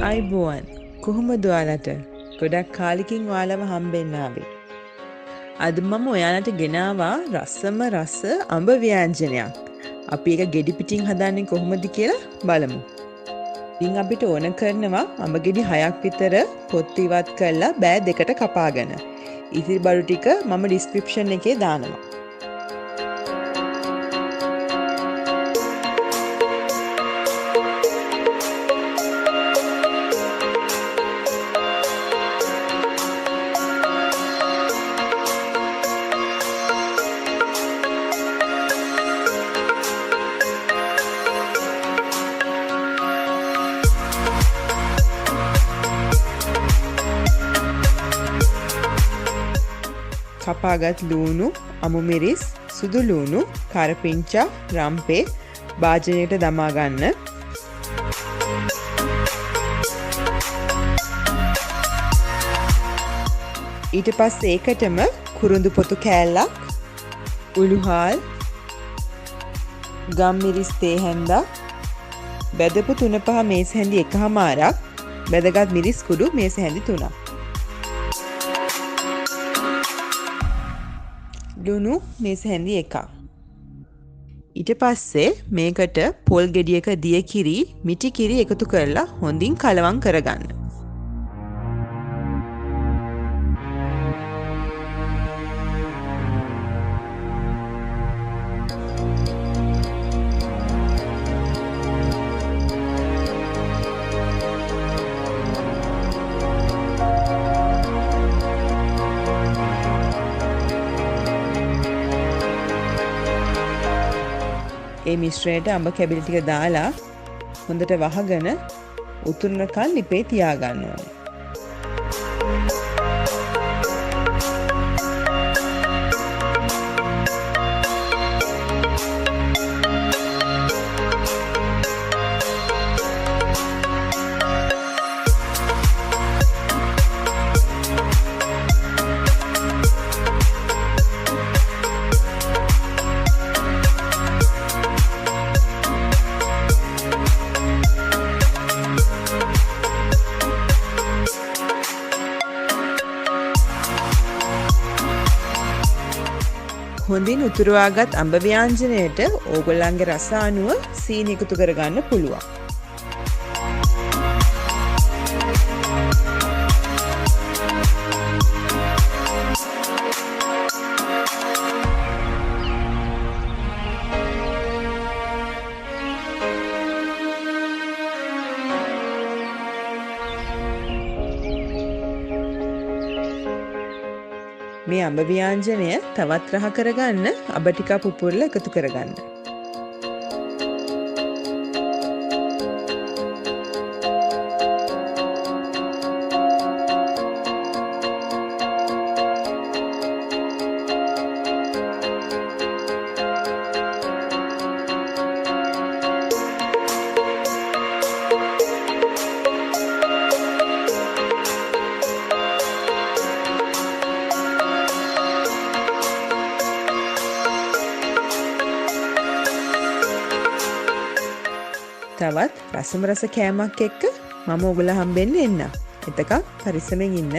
අයිබෝවන් කොහොමද ඔයාලට? ගොඩක් කාලෙකින් ඔයාලව හම්බෙන්න ආවේ. අද මම ඔයාලට ගෙනාවා රසම රස අඹ ව්‍යංජනයක්. අපි ඒක ගෙඩි පිටින් හදන්නේ කොහොමද කියලා බලමු. ඉතින් අපිට ඕන කරනවා අඹ ගෙඩි 6ක් විතර පොත් ඉවත් කරලා බෑ දෙකට කපාගෙන. ඉතිරි බඩු ටික මම ඩිස්ක්‍රිප්ෂන් එකේ දානවා. කපාගත් ලූණු, අමු මිරිස්, සුදු ලූණු, කරපිංචා, රම්පේ භාජනයට දමා ගන්න. ඊට පස්සේ ඒකටම කුරුඳු පොතු කෑල්ලක්, උළුහාල්, ගම් මිරිස් තේ හැන්දා, බෙදපු 3-5 මේස හැඳි එකහමාරක්, බෙදගත් මිරිස් කුඩු මේස හැඳි 3ක්. ලුණු මේස හැඳි 1ක්. ඊට පස්සේ මේකට පොල් ගෙඩියක දිය කිරි, මිටි කිරි එකතු කරලා හොඳින් කලවම් කරගන්න. ඒ මිශ්‍රණයට අඹ කැබලි ටික දාලා හොඳට වහගෙන උතුරනකන් ලිපේ තියාගන්න ඕනේ. හොඳින් උතුරවාගත් අඹ ව්‍යංජනයට ඕගොල්ලන්ගේ රස අනුව සීනි එකතු කරගන්න පුළුවන්. මේ අඹ ව්‍යංජනය තවත් රහ කරගන්න අඹ ටික පුපුරලා එකතු කරගන්න. තවත් රසම රස කෑමක් එක්ක මම ඔයගොල්ලෝ හම්බෙන්න එන්නම්. එතකන් පරිස්සමෙන් ඉන්න.